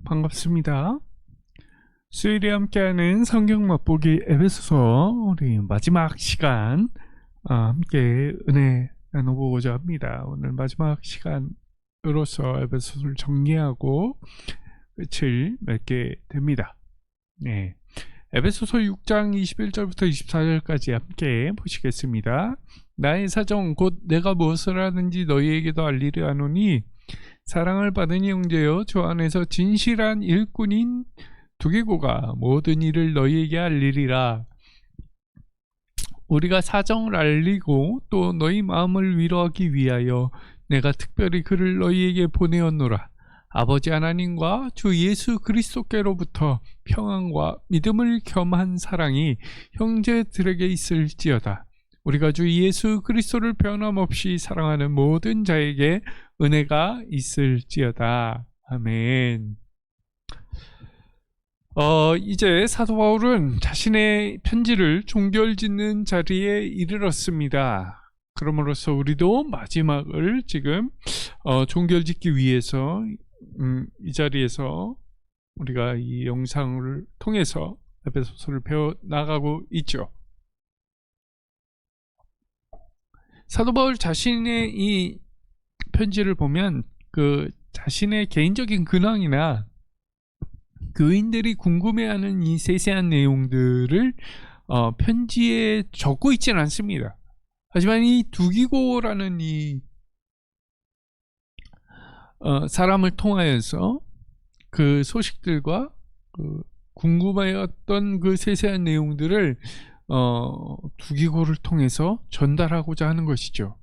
반갑습니다. 수요일에 함께하는 성경 맛보기 에베소서 우리 마지막 시간 함께 은혜 나눠보고자 합니다. 오늘 마지막 시간으로서 에베소서를 정리하고 끝을 맺게 됩니다. 네, 에베소서 6장 21절부터 24절까지 함께 보시겠습니다. 나의 사정 곧 내가 무엇을 하는지 너희에게도 알리려 하노니 사랑을 받은 형제여 주 안에서 진실한 일꾼인 두기고가 모든 일을 너희에게 알리리라. 우리가 사정을 알리고 또 너희 마음을 위로하기 위하여 내가 특별히 그를 너희에게 보내었노라. 아버지 하나님과 주 예수 그리스도께로부터 평안과 믿음을 겸한 사랑이 형제들에게 있을지어다. 우리가 주 예수 그리스도를 변함없이 사랑하는 모든 자에게 은혜가 있을지어다. 아멘. 이제 사도 바울은 자신의 편지를 종결짓는 자리에 이르렀습니다. 그럼으로써 우리도 마지막을 지금 종결짓기 위해서 이 자리에서 우리가 이 영상을 통해서 에베소서를 배워 나가고 있죠. 사도 바울 자신의 이 편지를 보면 그 자신의 개인적인 근황이나 교인들이 궁금해하는 이 세세한 내용들을 편지에 적고 있지는 않습니다. 하지만 이 두기고라는 이 사람을 통하여서 그 소식들과 그 궁금해했던 그 세세한 내용들을 두기고를 통해서 전달하고자 하는 것이죠.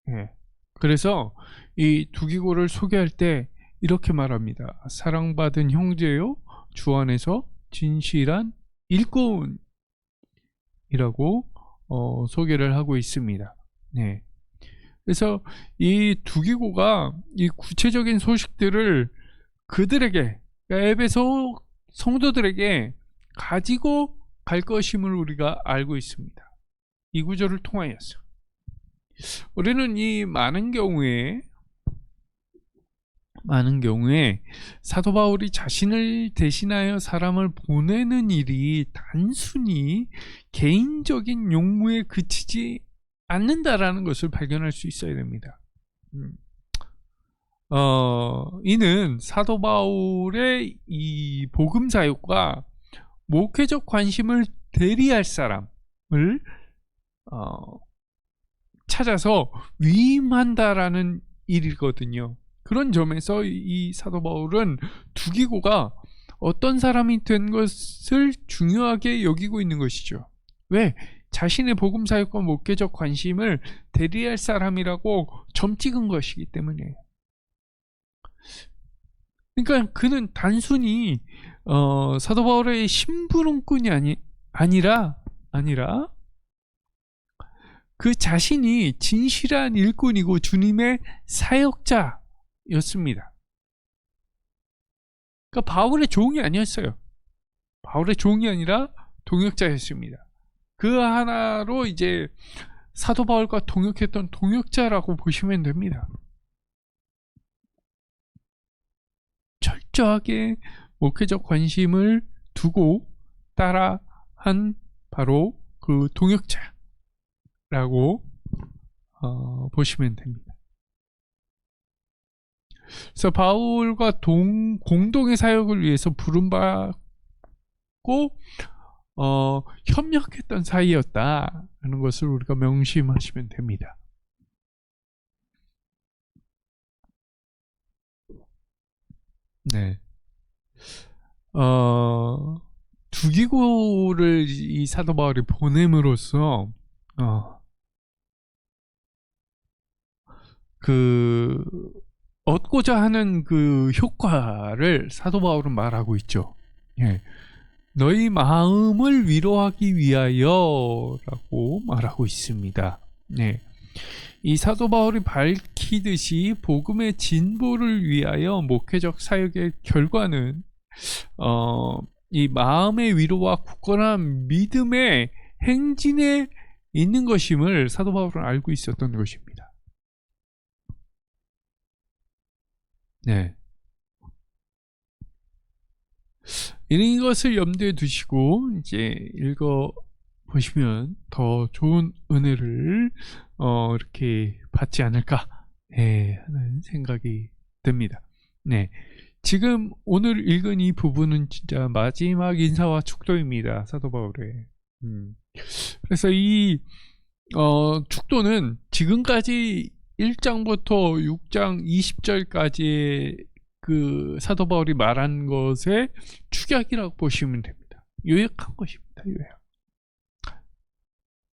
예. 그래서 이 두기고를 소개할 때 이렇게 말합니다. 사랑받은 형제요 주 안에서 진실한 일꾼이라고 소개를 하고 있습니다. 네. 그래서 이 두기고가 이 구체적인 소식들을 그들에게, 그러니까 에베소 성도들에게 가지고 갈 것임을 우리가 알고 있습니다. 이 구절을 통하여서 우리는 이 많은 경우에 사도 바울이 자신을 대신하여 사람을 보내는 일이 단순히 개인적인 용무에 그치지 않는다라는 것을 발견할 수 있어야 됩니다. 이는 사도 바울의 이 복음 사역과 목회적 관심을 대리할 사람을 찾아서 위임한다라는 일이거든요. 그런 점에서 이 사도 바울은 두기고가 어떤 사람이 된 것을 중요하게 여기고 있는 것이죠. 왜? 자신의 복음 사역과 목회적 관심을 대리할 사람이라고 점 찍은 것이기 때문이에요. 그러니까 그는 단순히 사도 바울의 심부름꾼이 아니라 그 자신이 진실한 일꾼이고 주님의 사역자였습니다. 그러니까 바울의 종이 아니었어요. 바울의 종이 아니라 동역자였습니다. 그 하나로 이제 사도 바울과 동역했던 동역자라고 보시면 됩니다. 철저하게 목회적 관심을 두고 따라한 바로 그 동역자라고 보시면 됩니다. 그래서 바울과 공동의 사역을 위해서 부름받고 협력했던 사이였다는 것을 우리가 명심하시면 됩니다. 네. 두기고를 이 사도 바울이 보냄으로써 그 얻고자 하는 그 효과를 사도 바울은 말하고 있죠. 예. 너희 마음을 위로하기 위하여라고 말하고 있습니다. 네. 이 사도 바울이 밝히듯이 복음의 진보를 위하여 목회적 사역의 결과는 이 마음의 위로와 굳건한 믿음의 행진에 있는 것임을 사도 바울은 알고 있었던 것입니다. 네. 이런 것을 염두에 두시고 이제 읽어 보시면 더 좋은 은혜를 이렇게 받지 않을까 하는 생각이 듭니다. 네. 지금 오늘 읽은 이 부분은 진짜 마지막 인사와 축도입니다. 사도 바울의. 그래서 이 축도는 지금까지 1장부터 6장 20절까지의 그 사도 바울이 말한 것의 축약이라고 보시면 됩니다. 요약한 것입니다. 요약.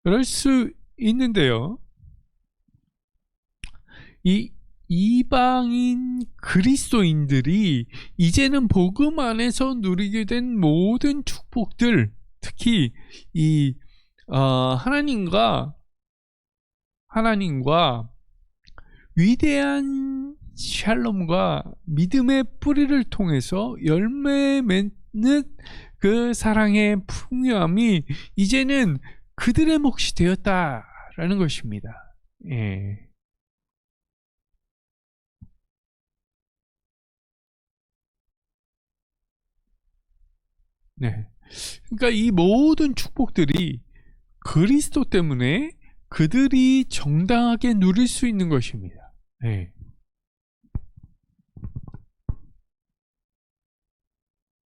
그럴 수 있는데요. 이 이방인 그리스도인들이 이제는 복음 안에서 누리게 된 모든 축복들, 특히 이 하나님과 위대한 샬롬과 믿음의 뿌리를 통해서 열매 맺는 그 사랑의 풍요함이 이제는 그들의 몫이 되었다라는 것입니다. 예. 네. 그러니까 이 모든 축복들이 그리스도 때문에 그들이 정당하게 누릴 수 있는 것입니다. 네.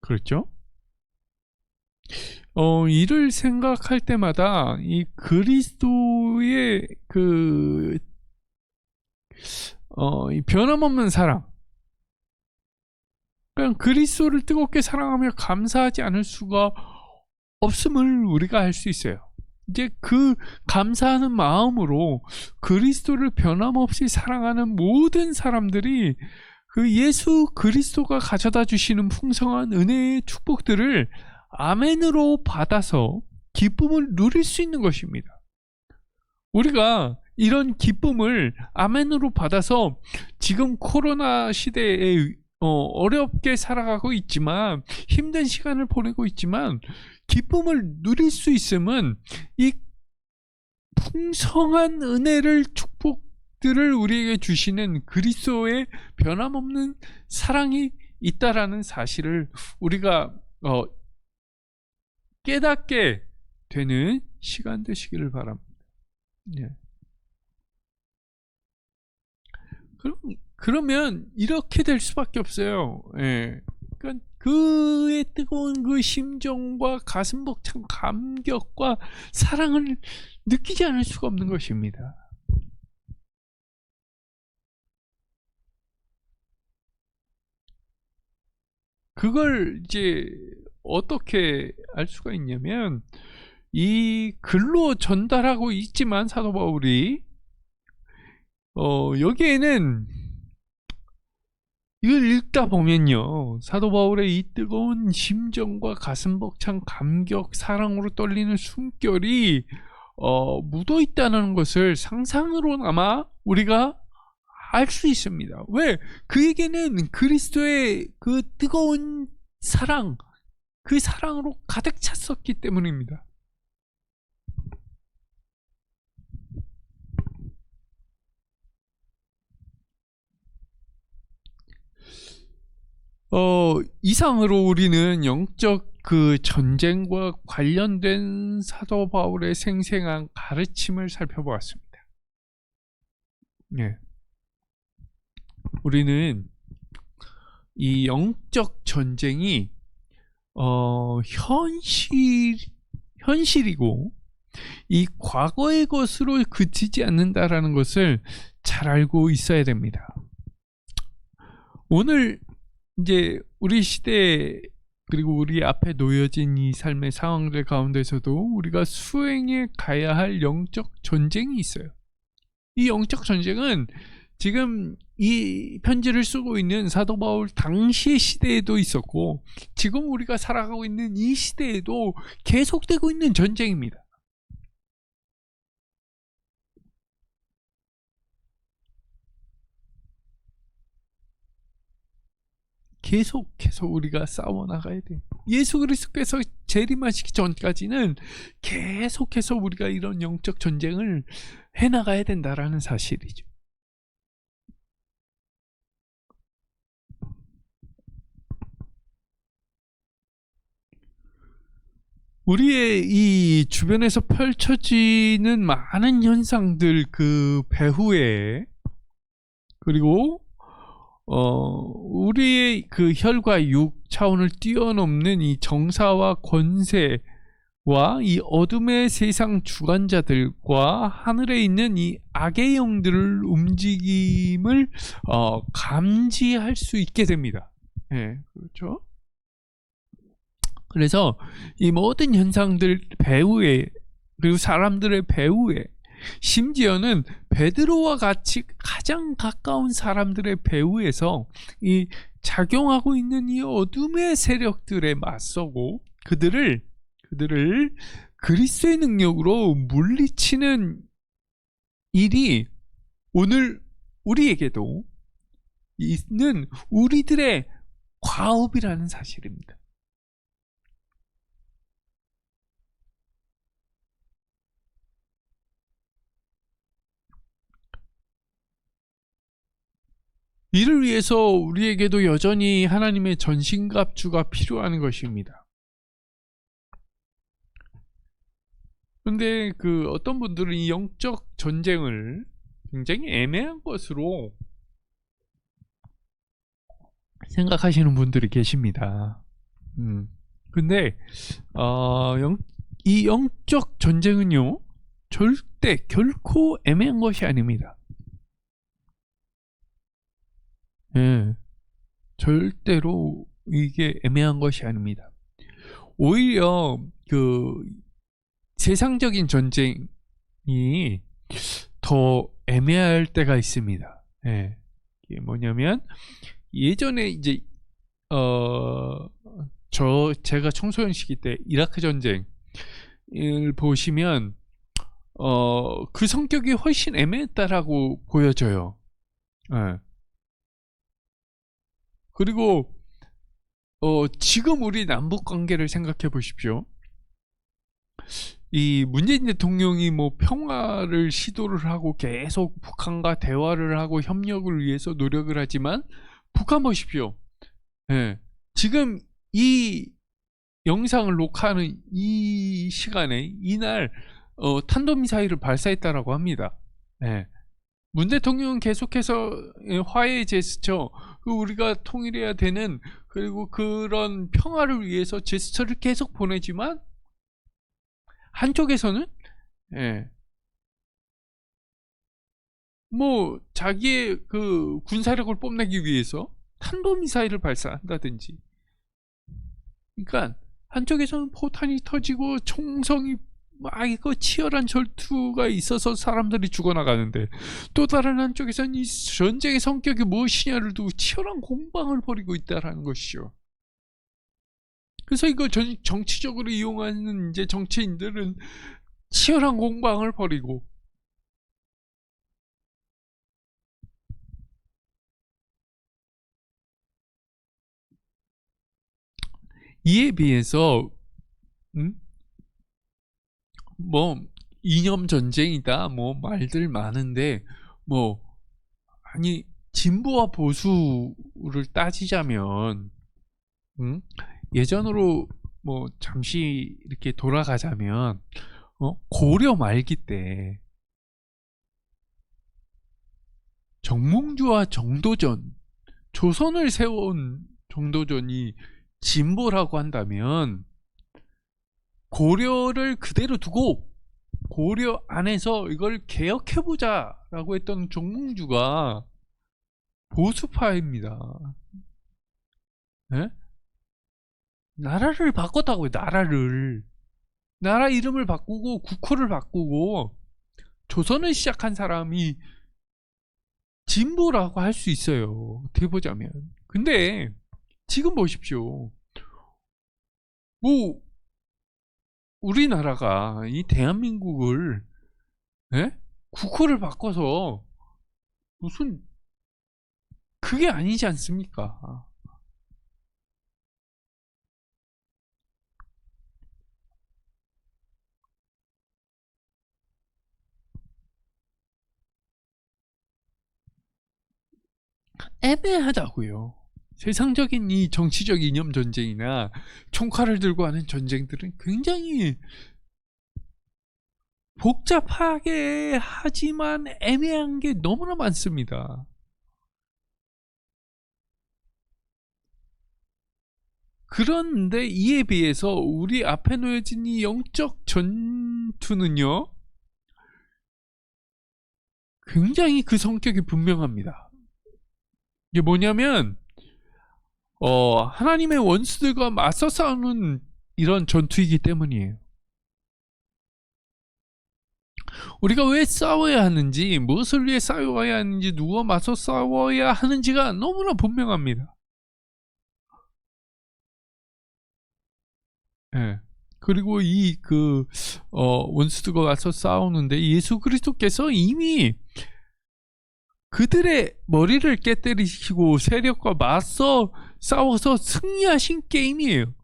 그렇죠? 이를 생각할 때마다 이 그리스도의 이 변함없는 사랑, 그냥 그리스도를 뜨겁게 사랑하며 감사하지 않을 수가 없음을 우리가 알 수 있어요. 이제 그 감사하는 마음으로 그리스도를 변함없이 사랑하는 모든 사람들이 그 예수 그리스도가 가져다 주시는 풍성한 은혜의 축복들을 아멘으로 받아서 기쁨을 누릴 수 있는 것입니다. 우리가 이런 기쁨을 아멘으로 받아서 지금 코로나 시대에 어렵게 살아가고 있지만, 힘든 시간을 보내고 있지만 기쁨을 누릴 수 있음은 이 풍성한 은혜를, 축복들을 우리에게 주시는 그리스도의 변함없는 사랑이 있다라는 사실을 우리가 깨닫게 되는 시간 되시기를 바랍니다. 네. 그러면 이렇게 될 수밖에 없어요. 예. 그러니까 그의 뜨거운 그 심정과 가슴 벅찬 감격과 사랑을 느끼지 않을 수가 없는 것입니다. 그걸 이제 어떻게 알 수가 있냐면, 이 글로 전달하고 있지만 사도 바울이 여기에는 이걸 읽다 보면요, 사도 바울의 이 뜨거운 심정과 가슴 벅찬 감격, 사랑으로 떨리는 숨결이 묻어 있다는 것을 상상으로나마 우리가 알 수 있습니다. 왜? 그에게는 그리스도의 그 뜨거운 사랑, 그 사랑으로 가득 찼었기 때문입니다. 이상으로 우리는 영적 그 전쟁과 관련된 사도 바울의 생생한 가르침을 살펴보았습니다. 네. 우리는 이 영적 전쟁이 현실이고 이 과거의 것으로 그치지 않는다라는 것을 잘 알고 있어야 됩니다. 오늘 이제 우리 시대, 그리고 우리 앞에 놓여진 이 삶의 상황들 가운데서도 우리가 수행해 가야 할 영적 전쟁이 있어요. 이 영적 전쟁은 지금 이 편지를 쓰고 있는 사도 바울 당시의 시대에도 있었고, 지금 우리가 살아가고 있는 이 시대에도 계속되고 있는 전쟁입니다. 계속해서 우리가 싸워나가야 돼요. 예수 그리스도께서 재림하시기 전까지는 계속해서 우리가 이런 영적 전쟁을 해나가야 된다라는 사실이죠. 우리의 이 주변에서 펼쳐지는 많은 현상들, 그 배후에, 그리고 우리의 그 혈과 육 차원을 뛰어넘는 이 정사와 권세와 이 어둠의 세상 주관자들과 하늘에 있는 이 악의 영들을 움직임을 감지할 수 있게 됩니다. 예, 그렇죠. 그래서 이 모든 현상들 배후에, 그리고 사람들의 배후에, 심지어는 베드로와 같이 가장 가까운 사람들의 배후에서 이 작용하고 있는 이 어둠의 세력들에 맞서고 그들을 그리스도의 능력으로 물리치는 일이 오늘 우리에게도 있는 우리들의 과업이라는 사실입니다. 이를 위해서 우리에게도 여전히 하나님의 전신갑주가 필요한 것입니다. 그런데 그 어떤 분들은 이 영적 전쟁을 굉장히 애매한 것으로 생각하시는 분들이 계십니다. 근데 이 영적 전쟁은요, 절대 결코 애매한 것이 아닙니다. 예, 절대로 이게 애매한 것이 아닙니다. 오히려 그 세상적인 전쟁이 더 애매할 때가 있습니다. 예, 이게 뭐냐면 예전에 이제 제가 청소년 시기 때 이라크 전쟁을 보시면 그 성격이 훨씬 애매했다라고 보여져요. 예. 그리고 지금 우리 남북 관계를 생각해 보십시오. 이 문재인 대통령이 뭐 평화를 시도를 하고 계속 북한과 대화를 하고 협력을 위해서 노력을 하지만 북한 보십시오. 예. 지금 이 영상을 녹화하는 이 시간에 이날 탄도미사일을 발사했다라고 합니다. 예. 문 대통령은 계속해서 화해의 제스처, 우리가 통일해야 되는, 그리고 그런 평화를 위해서 제스처를 계속 보내지만 한쪽에서는 뭐 자기의 그 군사력을 뽐내기 위해서 탄도미사일을 발사한다든지, 그러니까 한쪽에서는 포탄이 터지고 총성이 막 이거 치열한 전투가 있어서 사람들이 죽어나가는데, 또 다른 한쪽에서는 이 전쟁의 성격이 무엇이냐를 두고 치열한 공방을 벌이고 있다라는 것이죠. 그래서 이거 정치적으로 이용하는 이제 정치인들은 치열한 공방을 벌이고, 이에 비해서 뭐 이념 전쟁이다 뭐 말들 많은데, 뭐 아니 진보와 보수를 따지자면 예전으로 뭐 잠시 이렇게 돌아가자면 고려 말기 때 정몽주와 정도전, 조선을 세운 정도전이 진보라고 한다면, 고려를 그대로 두고 고려 안에서 이걸 개혁해보자라고 했던 정몽주가 보수파입니다. 예? 나라를 바꿨다고요. 나라 이름을 바꾸고 국호를 바꾸고 조선을 시작한 사람이 진보라고 할 수 있어요, 어떻게 보자면. 근데 지금 보십시오. 뭐 우리나라가 이 대한민국을 국호를 바꿔서 무슨, 그게 아니지 않습니까? 애매하다고요. 세상적인 이 정치적 이념 전쟁이나 총칼을 들고 하는 전쟁들은 굉장히 복잡하게 하지만 애매한 게 너무나 많습니다. 그런데 이에 비해서 우리 앞에 놓여진 이 영적 전투는요, 굉장히 그 성격이 분명합니다. 이게 뭐냐면 하나님의 원수들과 맞서 싸우는 이런 전투이기 때문이에요. 우리가 왜 싸워야 하는지, 무엇을 위해 싸워야 하는지, 누가 맞서 싸워야 하는지가 너무나 분명합니다. 예. 그리고 원수들과 와서 싸우는데 예수 그리스도께서 이미 그들의 머리를 깨뜨리시고 세력과 맞서 싸워서 승리하신 게임이에요.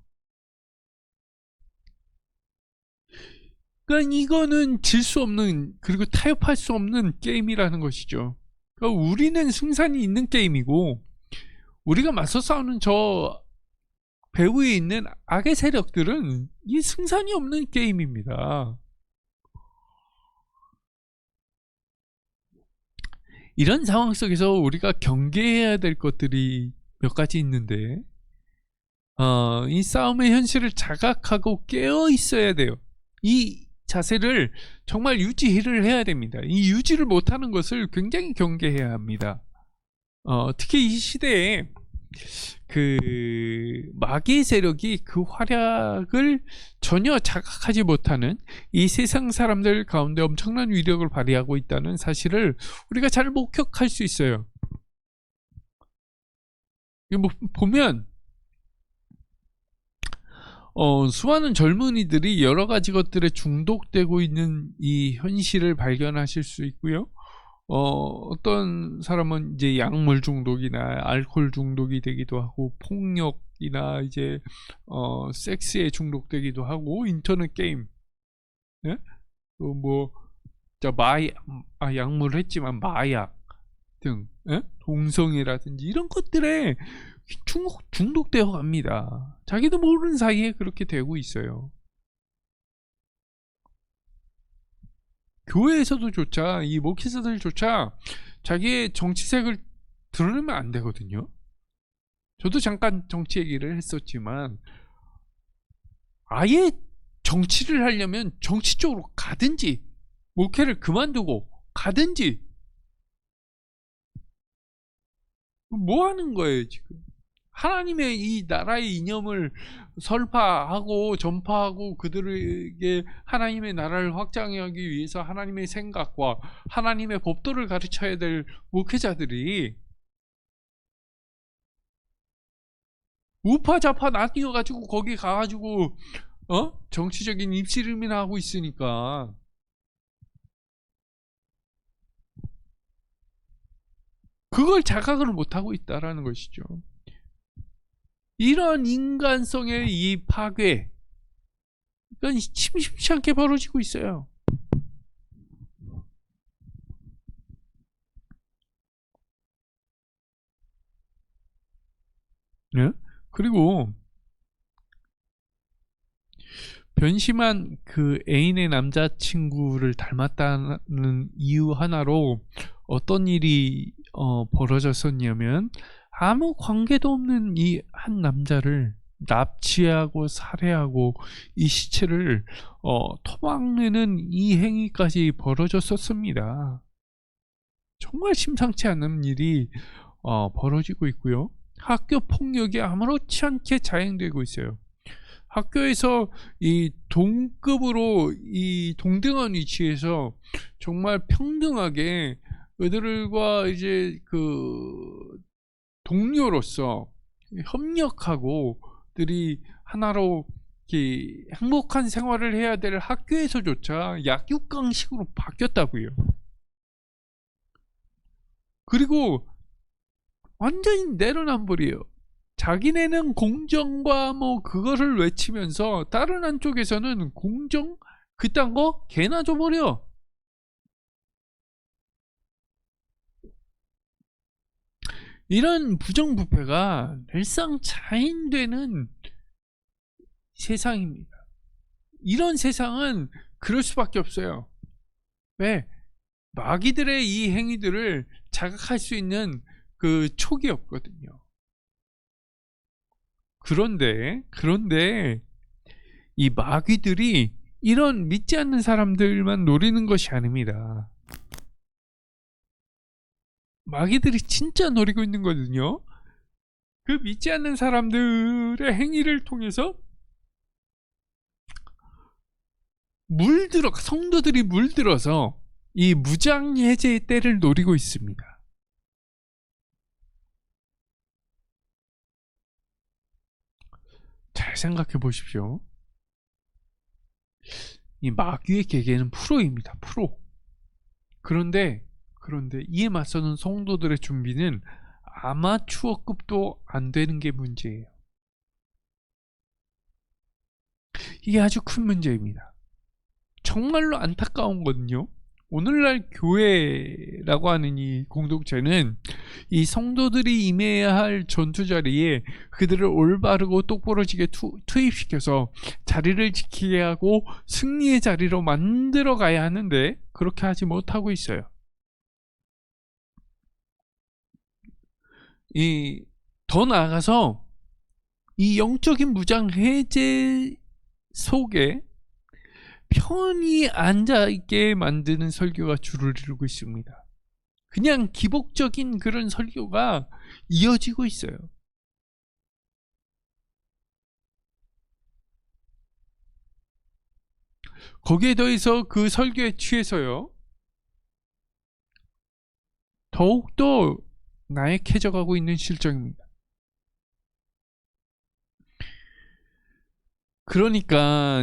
그러니까 이거는 질 수 없는, 그리고 타협할 수 없는 게임이라는 것이죠. 그러니까 우리는 승산이 있는 게임이고, 우리가 맞서 싸우는 저 배후에 있는 악의 세력들은 이 승산이 없는 게임입니다. 이런 상황 속에서 우리가 경계해야 될 것들이 몇 가지 있는데, 이 싸움의 현실을 자각하고 깨어 있어야 돼요. 이 자세를 정말 유지를 해야 됩니다. 이 유지를 못하는 것을 굉장히 경계해야 합니다. 특히 이 시대에 그 마귀의 세력이 그 활약을 전혀 자각하지 못하는 이 세상 사람들 가운데 엄청난 위력을 발휘하고 있다는 사실을 우리가 잘 목격할 수 있어요. 뭐 보면 수많은 젊은이들이 여러 가지 것들에 중독되고 있는 이 현실을 발견하실 수 있고요. 어떤 사람은 이제 약물 중독이나 알코올 중독이 되기도 하고, 폭력이나 이제 섹스에 중독되기도 하고, 인터넷 게임, 예? 뭐 약물을 했지만 마약 등, 예? 동성애라든지 이런 것들에 중독되어 갑니다. 자기도 모르는 사이에 그렇게 되고 있어요. 교회에서도조차, 이 목회자들조차 자기의 정치색을 드러내면 안 되거든요. 저도 잠깐 정치 얘기를 했었지만, 아예 정치를 하려면 정치 쪽으로 가든지, 목회를 그만두고 가든지, 뭐 하는 거예요 지금? 하나님의 이 나라의 이념을 설파하고 전파하고, 그들에게 하나님의 나라를 확장하기 위해서 하나님의 생각과 하나님의 법도를 가르쳐야 될 목회자들이 우파 좌파 나뉘어 가지고 거기 가가지고 정치적인 입씨름이나 하고 있으니까, 그걸 자각을 못하고 있다라는 것이죠. 이런 인간성의 이 파괴, 이건 심심치 않게 벌어지고 있어요. 네? 그리고 변심한 그 애인의 남자친구를 닮았다는 이유 하나로 어떤 일이 벌어졌었냐면, 아무 관계도 없는 이 한 남자를 납치하고 살해하고 이 시체를 토막내는 이 행위까지 벌어졌었습니다. 정말 심상치 않은 일이 벌어지고 있고요. 학교 폭력이 아무렇지 않게 자행되고 있어요. 학교에서 이 동급으로, 이 동등한 위치에서 정말 평등하게 그들과 이제 그 동료로서 협력하고 들이 하나로 이렇게 행복한 생활을 해야 될 학교에서조차 약육강식으로 바뀌었다고요. 그리고 완전히 내로남불이에요. 자기네는 공정과 뭐 그거를 외치면서 다른 한쪽에서는 공정 그딴 거 개나 줘버려. 이런 부정부패가 늘상 자행되는 세상입니다. 이런 세상은 그럴 수밖에 없어요. 왜? 마귀들의 이 행위들을 자각할 수 있는 그 촉이 없거든요. 그런데 이 마귀들이 이런 믿지 않는 사람들만 노리는 것이 아닙니다. 마귀들이 진짜 노리고 있는 거거든요. 그 믿지 않는 사람들의 행위를 통해서 성도들이 물들어서 이 무장해제의 때를 노리고 있습니다. 잘 생각해 보십시오. 이 마귀의 계계는 프로입니다. 프로. 그런데 이에 맞서는 성도들의 준비는 아마추어급도 안 되는 게 문제예요. 이게 아주 큰 문제입니다. 정말로 안타까운 거는요. 오늘날 교회라고 하는 이 공동체는 이 성도들이 임해야 할 전투 자리에 그들을 올바르고 똑부러지게 투입시켜서 자리를 지키게 하고 승리의 자리로 만들어 가야 하는데 그렇게 하지 못하고 있어요. 더 나아가서 이 영적인 무장 해제 속에 편히 앉아있게 만드는 설교가 주를 이루고 있습니다. 그냥 기복적인 그런 설교가 이어지고 있어요. 거기에 더해서 그 설교에 취해서요, 더욱더 나약해져가고 있는 실정입니다. 그러니까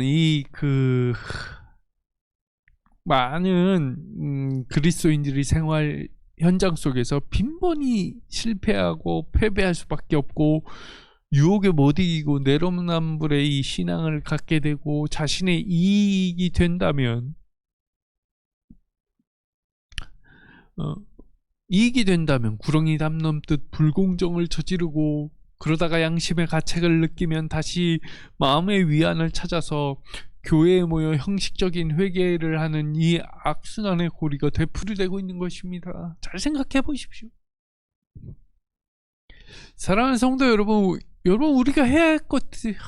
많은 그리스도인들이 생활 현장 속에서 빈번히 실패하고 패배할 수밖에 없고 유혹에 못 이기고 내로남불의 이 신앙을 갖게 되고 자신의 이익이 된다면 구렁이 담 넘듯 불공정을 저지르고 그러다가 양심의 가책을 느끼면 다시 마음의 위안을 찾아서 교회에 모여 형식적인 회개를 하는 이 악순환의 고리가 되풀이되고 있는 것입니다. 잘 생각해 보십시오. 사랑하는 성도 여러분, 우리가 해야 할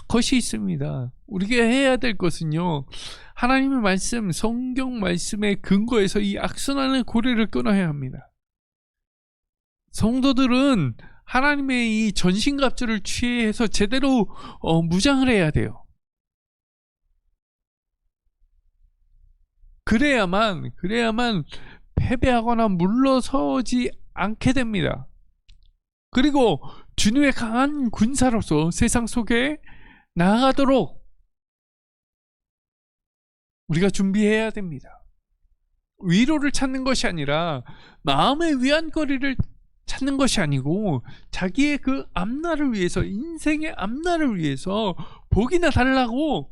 것이 있습니다. 우리가 해야 될 것은요, 하나님의 말씀, 성경 말씀의 근거에서 이 악순환의 고리를 끊어야 합니다. 성도들은 하나님의 이 전신갑주를 취해서 제대로 무장을 해야 돼요. 그래야만 패배하거나 물러서지 않게 됩니다. 그리고 주님의 강한 군사로서 세상 속에 나아가도록 우리가 준비해야 됩니다. 위로를 찾는 것이 아니라 마음의 위안거리를 찾는 것이 아니고 자기의 그 앞날을 위해서, 인생의 앞날을 위해서 복이나 달라고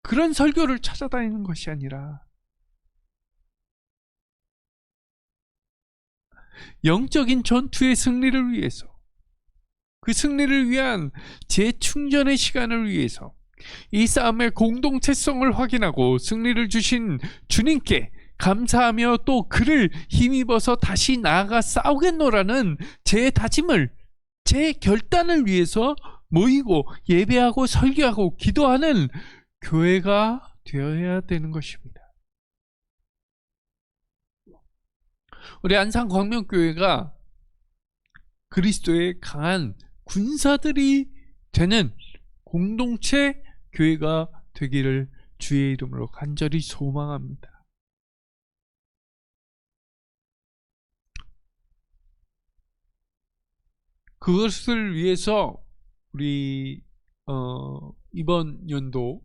그런 설교를 찾아다니는 것이 아니라 영적인 전투의 승리를 위해서, 그 승리를 위한 재충전의 시간을 위해서 이 싸움의 공동체성을 확인하고 승리를 주신 주님께 감사하며 또 그를 힘입어서 다시 나아가 싸우겠노라는 제 다짐을, 제 결단을 위해서 모이고 예배하고 설교하고 기도하는 교회가 되어야 되는 것입니다. 우리 안산광명교회가 그리스도의 강한 군사들이 되는 공동체 교회가 되기를 주의 이름으로 간절히 소망합니다. 그것을 위해서 우리 이번 연도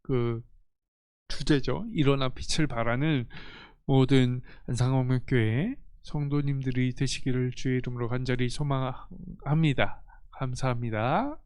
그 주제죠. 일어나 빛을 발하는 모든 안산광명교회 성도님들이 되시기를 주의 이름으로 간절히 소망합니다. 감사합니다.